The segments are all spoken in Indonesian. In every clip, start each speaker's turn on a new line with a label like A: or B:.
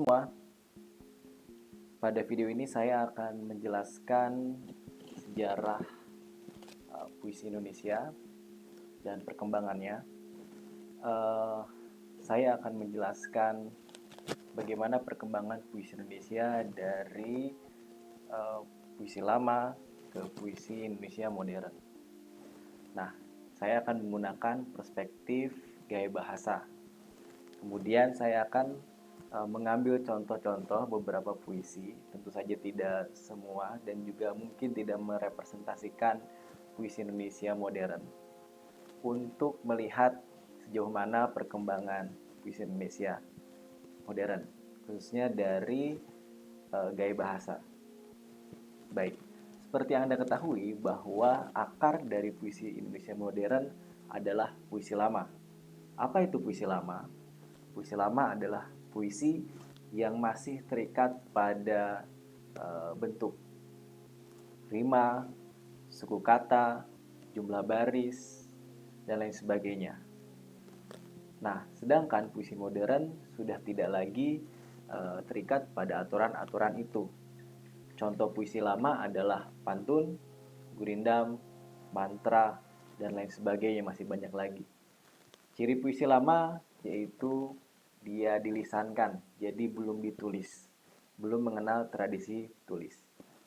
A: semua, pada video ini saya akan menjelaskan sejarah puisi Indonesia dan perkembangannya. Saya akan menjelaskan bagaimana perkembangan puisi Indonesia dari puisi lama ke puisi Indonesia modern. Nah, saya akan menggunakan perspektif gaya bahasa. Kemudian saya akan mengambil contoh-contoh beberapa puisi, tentu saja tidak semua dan juga mungkin tidak merepresentasikan puisi Indonesia modern, untuk melihat sejauh mana perkembangan puisi Indonesia modern, khususnya dari gaya bahasa. Baik, seperti yang Anda ketahui bahwa akar dari puisi Indonesia modern adalah puisi lama. Apa itu puisi lama? Puisi lama adalah puisi yang masih terikat pada bentuk rima, suku kata, jumlah baris, dan lain sebagainya. Nah, sedangkan puisi modern sudah tidak lagi terikat pada aturan-aturan itu. Contoh puisi lama adalah pantun, gurindam, mantra, dan lain sebagainya, masih banyak lagi. Ciri puisi lama yaitu dia dilisankan, jadi belum ditulis, belum mengenal tradisi tulis.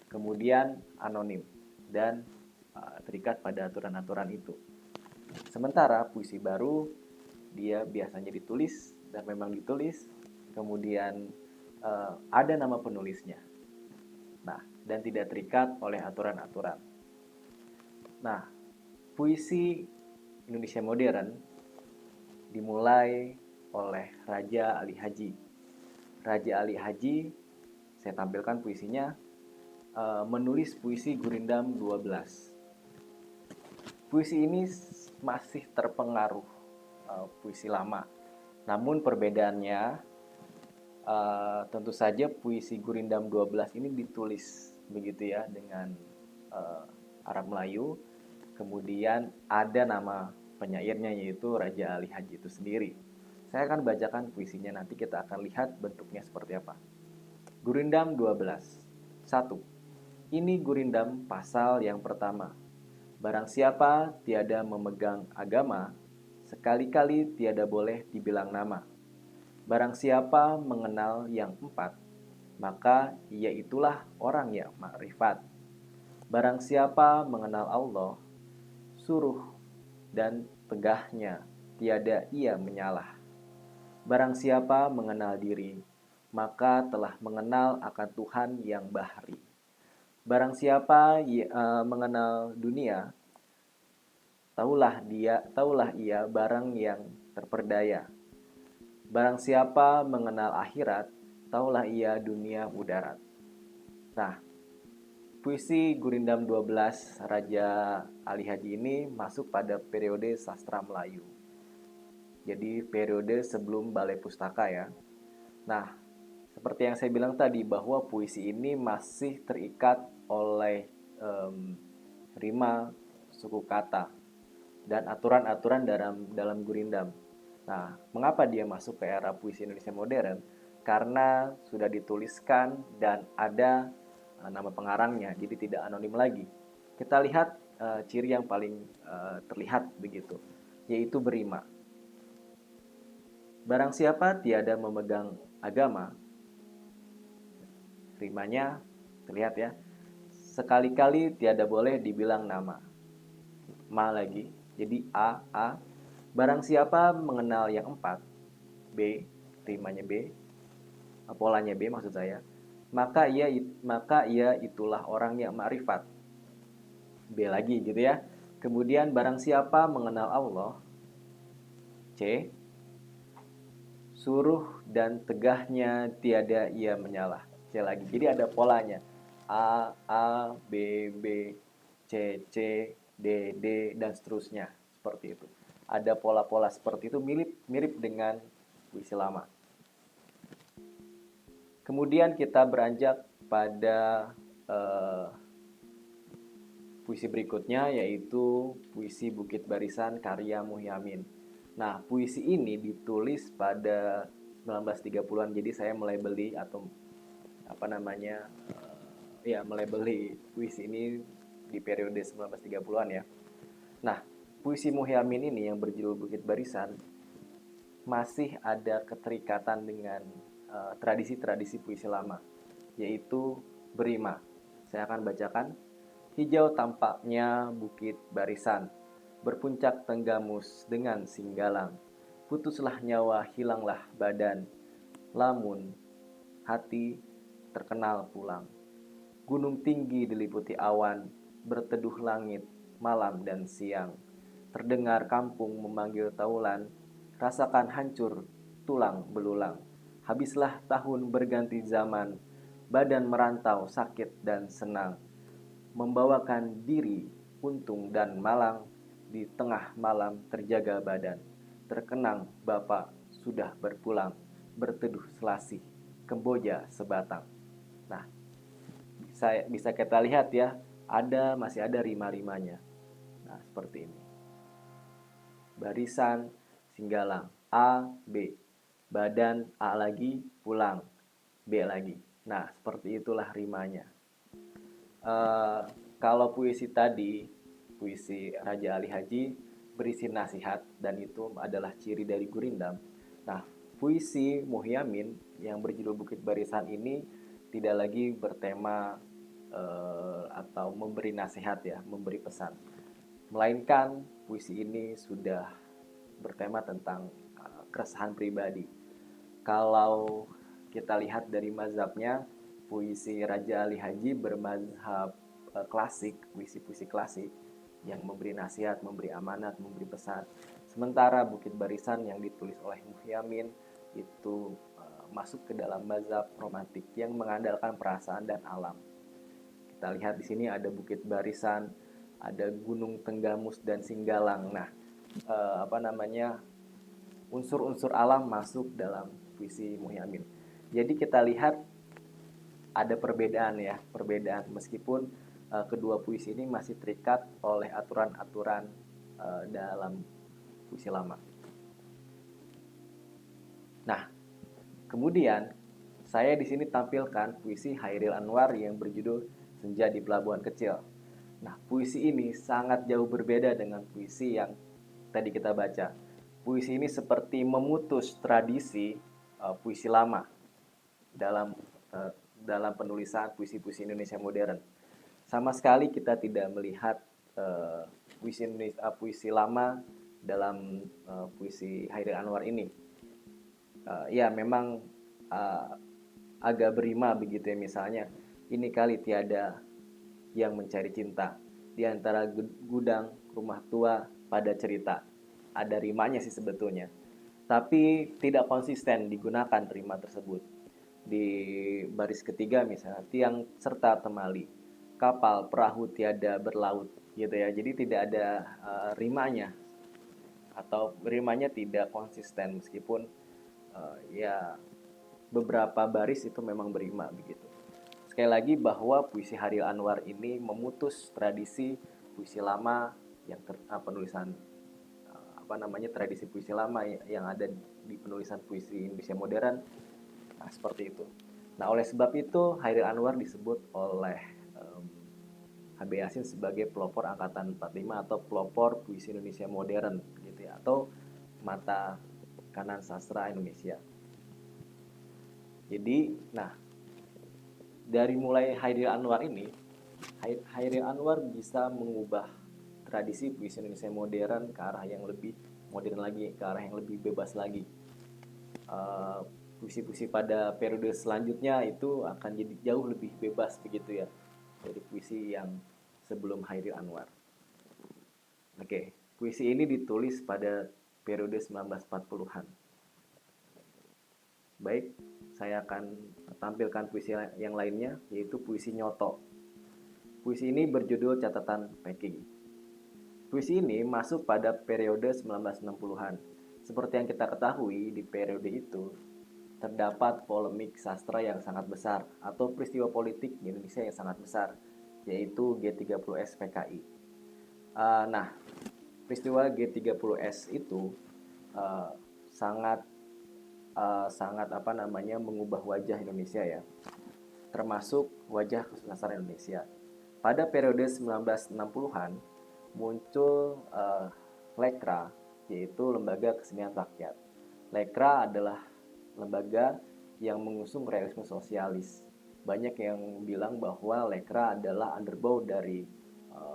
A: Kemudian anonim dan terikat pada aturan-aturan itu. Sementara puisi baru dia biasanya ditulis dan memang ditulis, kemudian ada nama penulisnya. Nah, dan tidak terikat oleh aturan-aturan. Nah, puisi Indonesia modern dimulai oleh Raja Ali Haji. Raja Ali Haji, saya tampilkan puisinya, menulis puisi Gurindam 12. Puisi ini masih terpengaruh puisi lama. Namun perbedaannya, tentu saja puisi Gurindam 12 ini ditulis begitu ya dengan Arab Melayu. Kemudian ada nama penyairnya yaitu Raja Ali Haji itu sendiri. Saya akan bacakan puisinya, nanti kita akan lihat bentuknya seperti apa. Gurindam 12. 1. Ini Gurindam pasal yang pertama. Barang siapa tiada memegang agama, sekali-kali tiada boleh dibilang nama. Barang siapa mengenal yang empat, maka ia itulah orang yang makrifat. Barang siapa mengenal Allah, suruh dan tegahnya tiada ia menyalah. Barang siapa mengenal diri, maka telah mengenal akan Tuhan yang bahri. Barang siapa mengenal dunia, taulah ia barang yang terperdaya. Barang siapa mengenal akhirat, taulah ia dunia mudarat. Nah, puisi Gurindam 12 Raja Ali Haji ini masuk pada periode sastra Melayu. Jadi periode sebelum Balai Pustaka ya. Nah, seperti yang saya bilang tadi bahwa puisi ini masih terikat oleh rima, suku kata, dan aturan-aturan dalam Gurindam. Nah, mengapa dia masuk ke era puisi Indonesia modern? Karena sudah dituliskan dan ada nama pengarangnya, jadi tidak anonim lagi. Kita lihat ciri yang paling terlihat begitu, yaitu berima. Barang siapa tiada memegang agama, rimanya terlihat ya, sekali-kali tiada boleh dibilang nama. Ma lagi, jadi A. Barang siapa mengenal yang empat, B, rimanya B, polanya B maksud saya, maka ia itulah orang yang ma'rifat. B lagi gitu ya. Kemudian barang siapa mengenal Allah, C, suruh dan tegahnya tiada ia menyalah. C lagi. Jadi ada polanya. A, B, C, D, dan seterusnya. Seperti itu. Ada pola-pola seperti itu mirip dengan puisi lama. Kemudian kita beranjak pada puisi berikutnya, yaitu puisi Bukit Barisan karya Muhyamin. Nah, puisi ini ditulis pada 1930-an. Jadi saya mulai beli atau mulai beli puisi ini di periode 1930-an ya. Nah, puisi Muhyamin ini yang berjudul Bukit Barisan masih ada keterikatan dengan tradisi-tradisi puisi lama, yaitu berima. Saya akan bacakan. Hijau tampaknya bukit barisan, berpuncak tenggamus dengan singgalang. Putuslah nyawa, hilanglah badan, lamun hati terkenal pulang. Gunung tinggi diliputi awan, berteduh langit, malam dan siang. Terdengar kampung memanggil taulan, rasakan hancur, tulang belulang. Habislah tahun berganti zaman, badan merantau sakit dan senang. Membawakan diri, untung dan malang, di tengah malam terjaga badan. Terkenang bapak sudah berpulang, berteduh selasih, Kamboja sebatang. Nah, bisa kita lihat ya, masih ada rima-rimanya. Nah, seperti ini. Barisan, singgalang, A, B. Badan, A lagi, pulang, B lagi. Nah, seperti itulah rimanya. Kalau puisi tadi, puisi Raja Ali Haji berisi nasihat dan itu adalah ciri dari gurindam. Nah, puisi Muhyamin yang berjudul Bukit Barisan ini tidak lagi bertema atau memberi nasihat ya, memberi pesan. Melainkan puisi ini sudah bertema tentang keresahan pribadi. Kalau kita lihat dari mazhabnya, puisi Raja Ali Haji bermazhab klasik, puisi-puisi klasik yang memberi nasihat, memberi amanat, memberi pesan. Sementara Bukit Barisan yang ditulis oleh Muhyamin itu masuk ke dalam mazhab romantik yang mengandalkan perasaan dan alam. Kita lihat di sini ada Bukit Barisan, ada Gunung Tenggamus dan Singgalang. Nah, unsur-unsur alam masuk dalam puisi Muhyamin. Jadi kita lihat ada perbedaan meskipun kedua puisi ini masih terikat oleh aturan-aturan dalam puisi lama. Nah, kemudian saya di sini tampilkan puisi Hairil Anwar yang berjudul Senja di Pelabuhan Kecil. Nah, puisi ini sangat jauh berbeda dengan puisi yang tadi kita baca. Puisi ini seperti memutus tradisi puisi lama dalam penulisan puisi-puisi Indonesia modern. Sama sekali kita tidak melihat puisi lama dalam puisi Hairil Anwar ini. Ya memang agak berima begitu ya, misalnya ini kali tiada yang mencari cinta di antara gudang rumah tua pada cerita. Ada rimanya sih sebetulnya, tapi tidak konsisten digunakan rima tersebut. Di baris ketiga misalnya, tiang serta temali, kapal perahu tiada berlaut gitu ya. Jadi tidak ada rimanya atau rimanya tidak konsisten meskipun ya beberapa baris itu memang berima begitu. Sekali lagi bahwa puisi Hairil Anwar ini memutus tradisi puisi lama yang penulisan tradisi puisi lama yang ada di penulisan puisi Indonesia modern. Nah, seperti itu. Nah, oleh sebab itu Hairil Anwar disebut oleh HB Yasin sebagai pelopor angkatan 45 atau pelopor puisi Indonesia modern gitu ya, atau mata kanan sastra Indonesia. Jadi, nah, dari mulai Hairil Anwar ini, Hairil Anwar bisa mengubah tradisi puisi Indonesia modern ke arah yang lebih modern lagi, ke arah yang lebih bebas lagi. Puisi-puisi pada periode selanjutnya itu akan jadi jauh lebih bebas begitu ya dari puisi yang sebelum Hairil Anwar. Oke, puisi ini ditulis pada periode 1940-an. Baik, saya akan tampilkan puisi yang lainnya, yaitu puisi Nyoto. Puisi ini berjudul Catatan Peking. Puisi ini masuk pada periode 1960-an. Seperti yang kita ketahui, di periode itu terdapat polemik sastra yang sangat besar atau peristiwa politik di Indonesia yang sangat besar, yaitu G30S PKI. Nah, peristiwa G30S itu sangat sangat mengubah wajah Indonesia ya, termasuk wajah kesuksesan Indonesia. Pada periode 1960-an muncul Lekra, yaitu Lembaga Kesenian Rakyat. Lekra adalah lembaga yang mengusung realisme sosialis. Banyak yang bilang bahwa Lekra adalah underbow dari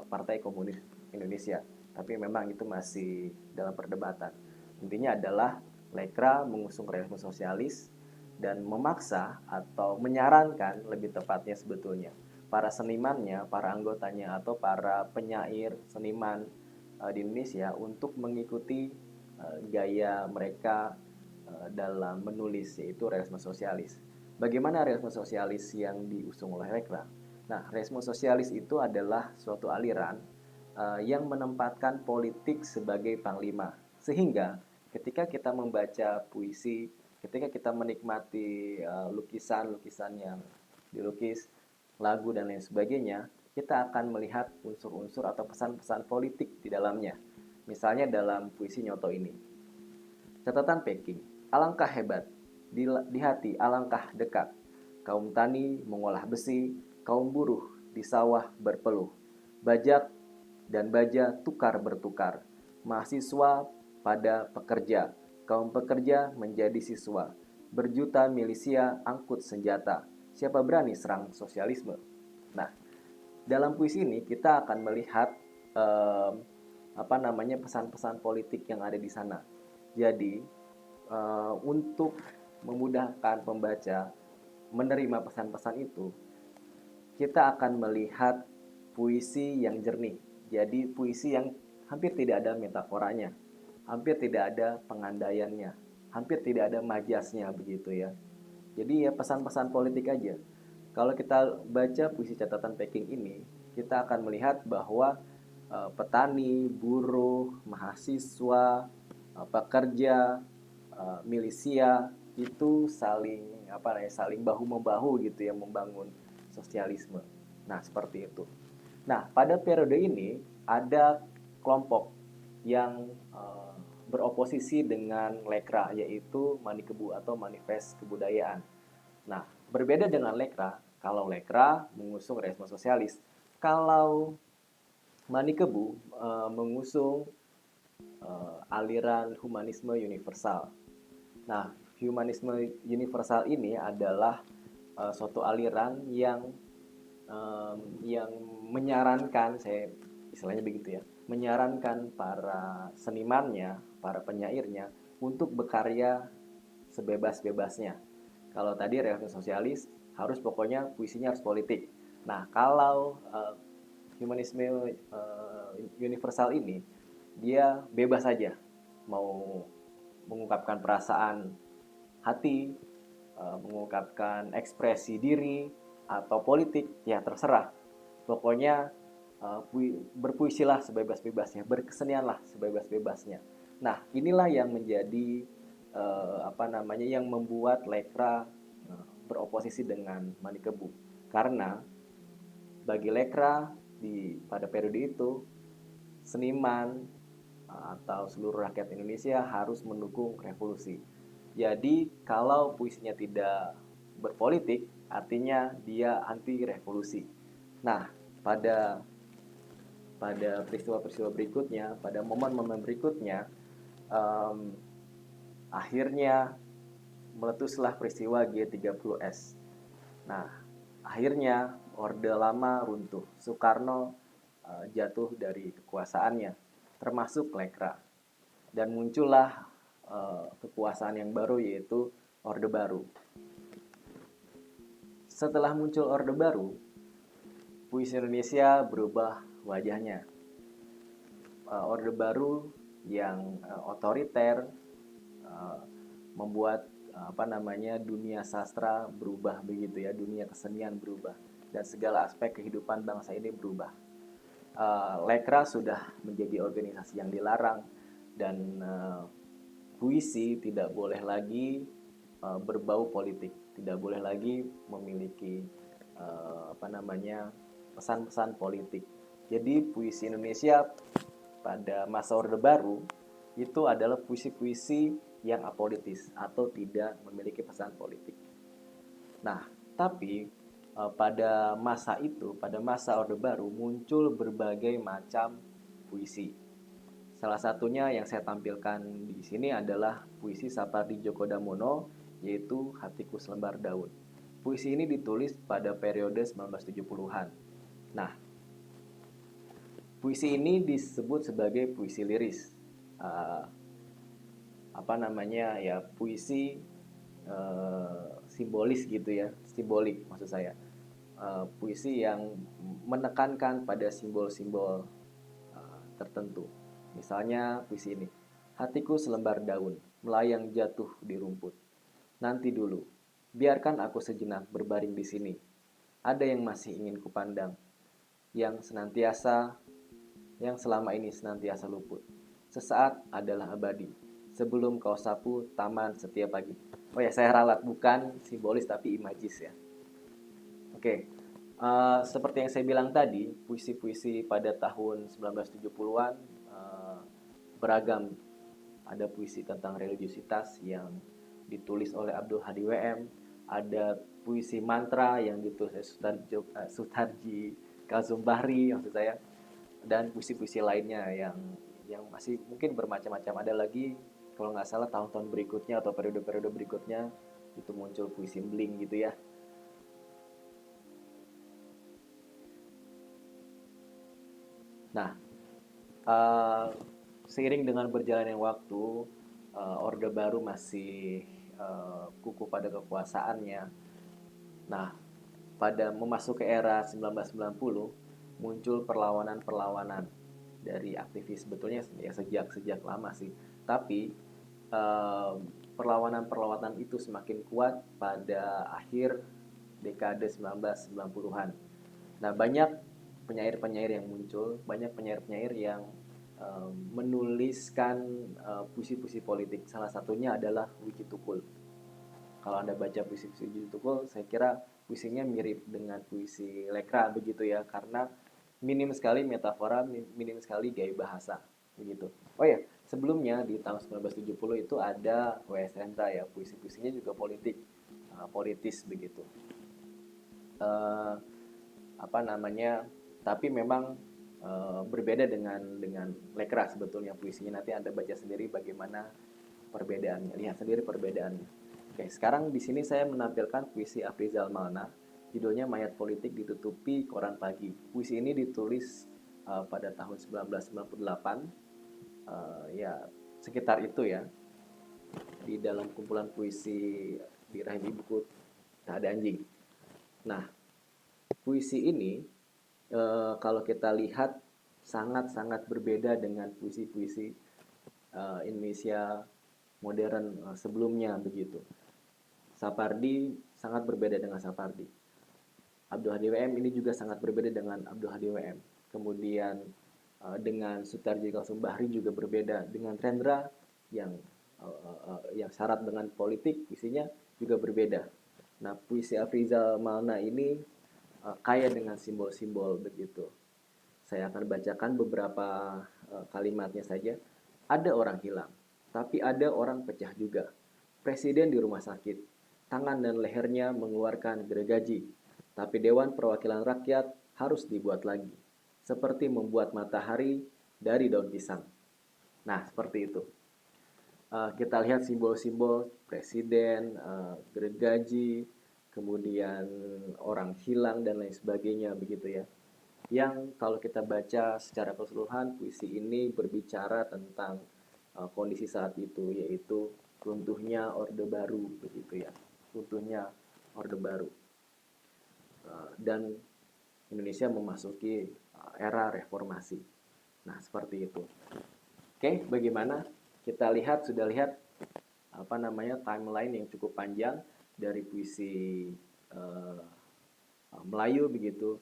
A: Partai Komunis Indonesia, tapi memang itu masih dalam perdebatan. Intinya adalah Lekra mengusung realisme sosialis dan memaksa atau menyarankan, lebih tepatnya sebetulnya, para senimannya, para anggotanya atau para penyair seniman di Indonesia untuk mengikuti gaya mereka dalam menulis, yaitu realisme sosialis. Bagaimana realisme sosialis yang diusung oleh Lekra? Nah, realisme sosialis itu adalah suatu aliran yang menempatkan politik sebagai panglima. Sehingga ketika kita membaca puisi, ketika kita menikmati lukisan-lukisan yang dilukis, lagu dan lain sebagainya, kita akan melihat unsur-unsur atau pesan-pesan politik di dalamnya. Misalnya dalam puisi Nyoto ini. Catatan Peking, alangkah hebat, di hati alangkah dekat. Kaum tani mengolah besi, kaum buruh di sawah berpeluh. Bajak dan baja tukar bertukar. Mahasiswa pada pekerja, kaum pekerja menjadi siswa. Berjuta milisia angkut senjata. Siapa berani serang sosialisme? Nah, dalam puisi ini kita akan melihat pesan-pesan politik yang ada di sana. Jadi untuk memudahkan pembaca menerima pesan-pesan itu, kita akan melihat puisi yang jernih. Jadi puisi yang hampir tidak ada metaforanya, hampir tidak ada pengandaiannya, hampir tidak ada majasnya begitu ya. Jadi ya pesan-pesan politik aja. Kalau kita baca puisi catatan Peking ini, kita akan melihat bahwa petani, buruh, mahasiswa, pekerja, milisia itu saling bahu membahu gitu ya, membangun sosialisme. Nah, seperti itu. Nah, pada periode ini ada kelompok yang beroposisi dengan Lekra, yaitu Manikebu atau Manifest Kebudayaan. Nah, berbeda dengan Lekra, kalau Lekra mengusung realisme sosialis, kalau Manikebu mengusung aliran humanisme universal. Nah, humanisme universal ini adalah suatu aliran yang menyarankan, saya istilahnya begitu ya, menyarankan para senimannya, para penyairnya untuk berkarya sebebas-bebasnya. Kalau tadi realisme sosialis harus pokoknya puisinya harus politik. Nah, kalau humanisme universal ini dia bebas saja mau mengungkapkan perasaan hati, mengungkapkan ekspresi diri atau politik, ya terserah. Pokoknya berpuisilah sebebas-bebasnya, berkesenianlah sebebas-bebasnya. Nah, inilah yang menjadi yang membuat Lekra beroposisi dengan Manikebu. Karena bagi Lekra pada periode itu seniman atau seluruh rakyat Indonesia harus mendukung revolusi. Jadi kalau puisinya tidak berpolitik, artinya dia anti revolusi. Nah, pada peristiwa-peristiwa berikutnya, pada momen-momen berikutnya, akhirnya meletuslah peristiwa G30S. Nah, akhirnya Orde Lama runtuh. Soekarno jatuh dari kekuasaannya, termasuk Lekra. Dan muncullah kekuasaan yang baru, yaitu Orde Baru. Setelah muncul Orde Baru, puisi Indonesia berubah wajahnya. Orde Baru yang otoriter membuat dunia sastra berubah begitu ya, dunia kesenian berubah dan segala aspek kehidupan bangsa ini berubah. Lekra sudah menjadi organisasi yang dilarang dan puisi tidak boleh lagi berbau politik, tidak boleh lagi memiliki pesan-pesan politik. Jadi puisi Indonesia pada masa Orde Baru itu adalah puisi-puisi yang apolitis atau tidak memiliki pesan politik. Nah, tapi pada masa itu, pada masa Orde Baru muncul berbagai macam puisi. Salah satunya yang saya tampilkan di sini adalah puisi Sapardi Djoko Damono, yaitu Hatiku Selembar Daun. Puisi ini ditulis pada periode 1970-an. Nah, puisi ini disebut sebagai puisi liris. Uh, apa namanya ya, puisi simbolis gitu ya, simbolik maksud saya. Puisi yang menekankan pada simbol-simbol tertentu. Misalnya puisi ini, hatiku selembar daun, melayang jatuh di rumput. Nanti dulu, biarkan aku sejenak berbaring di sini. Ada yang masih ingin kupandang, yang selama ini senantiasa luput. Sesaat adalah abadi, sebelum kau sapu taman setiap pagi. Oh ya, saya ralat, bukan simbolis tapi imajis ya. Oke, seperti yang saya bilang tadi, puisi-puisi pada tahun 1970-an beragam. Ada puisi tentang religiusitas yang ditulis oleh Abdul Hadi WM, ada puisi mantra yang ditulis oleh Sutarji Kazum Bahri maksud saya, dan puisi-puisi lainnya yang masih mungkin bermacam-macam. Ada lagi kalau nggak salah tahun-tahun berikutnya atau periode-periode berikutnya itu muncul puisi bling gitu ya. Nah, uh, seiring dengan berjalannya waktu, Orde Baru masih kukuh pada kekuasaannya. Nah, pada memasuki era 1990 muncul perlawanan-perlawanan dari aktivis, sebetulnya ya sejak lama sih. Tapi perlawanan-perlawanan itu semakin kuat pada akhir dekade 1990-an. Nah, banyak penyair-penyair yang muncul, banyak penyair-penyair yang menuliskan puisi-puisi politik. Salah satunya adalah Wiji Tukul. Kalau Anda baca puisi-puisi Wiji Tukul, saya kira puisinya mirip dengan puisi Lekra begitu ya, karena minim sekali metafora, minim sekali gaya bahasa begitu. Oh ya, sebelumnya di tahun 1970 itu ada W.S. Rendra ya, puisi-puisinya juga politis begitu. Uh, apa namanya? Tapi memang berbeda dengan Lekra sebetulnya puisinya. Nanti Anda baca sendiri bagaimana perbedaannya, lihat sendiri perbedaannya. Oke, sekarang di sini saya menampilkan puisi Afrizal Malna, judulnya Mayat Politik Ditutupi Koran Pagi. Puisi ini ditulis pada tahun 1998, ya sekitar itu ya, di dalam kumpulan puisi di Rahim Ibuku Tak Ada Anjing. Nah, puisi ini kalau kita lihat sangat-sangat berbeda dengan puisi-puisi Indonesia modern sebelumnya begitu. Sapardi sangat berbeda dengan Sapardi. Abdul Hadi WM ini juga sangat berbeda dengan Abdul Hadi WM. Kemudian dengan Sutarji Kasum Bahri juga berbeda. Dengan Rendra yang syarat dengan politik, puisinya juga berbeda. Nah, puisi Afrizal Malna ini kaya dengan simbol-simbol begitu. Saya akan bacakan beberapa kalimatnya saja. Ada orang hilang, tapi ada orang pecah juga. Presiden di rumah sakit, tangan dan lehernya mengeluarkan gergaji, tapi Dewan Perwakilan Rakyat harus dibuat lagi, seperti membuat matahari dari daun pisang. Nah, seperti itu. Kita lihat simbol-simbol presiden, gergaji, kemudian orang hilang dan lain sebagainya begitu ya. Yang kalau kita baca secara keseluruhan, puisi ini berbicara tentang kondisi saat itu, yaitu runtuhnya Orde Baru begitu ya, runtuhnya Orde Baru, dan Indonesia memasuki era reformasi. Nah, seperti itu. Oke, bagaimana? Kita sudah lihat apa namanya timeline yang cukup panjang dari puisi Melayu begitu,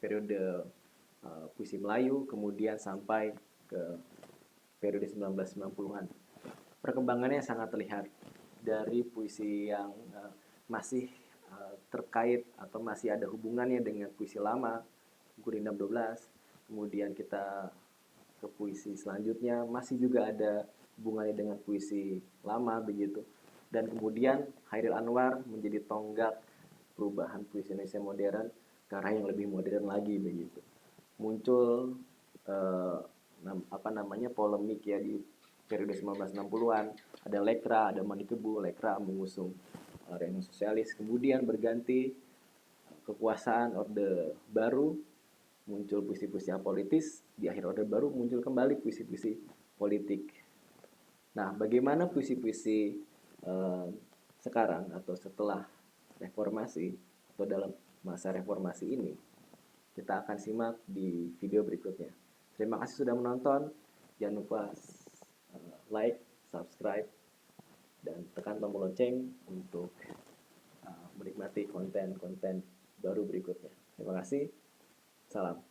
A: periode puisi Melayu, kemudian sampai ke periode 1990-an. Perkembangannya sangat terlihat dari puisi yang masih terkait atau masih ada hubungannya dengan puisi lama, Gurindam 12. Kemudian kita ke puisi selanjutnya, masih juga ada hubungannya dengan puisi lama begitu. Dan kemudian Chairil Anwar menjadi tonggak perubahan puisi Indonesia modern ke arah yang lebih modern lagi begitu. Muncul polemik ya di periode 1960-an. Ada Lekra, ada Manikebu. Lekra mengusung rencana sosialis, kemudian berganti kekuasaan Orde Baru, muncul puisi-puisi apolitis. Di akhir Orde Baru muncul kembali puisi-puisi politik. Nah, bagaimana puisi-puisi sekarang atau setelah reformasi atau dalam masa reformasi ini, kita akan simak di video berikutnya. Terima kasih sudah menonton. Jangan lupa like, subscribe, dan tekan tombol lonceng untuk menikmati konten-konten baru berikutnya. Terima kasih. Salam.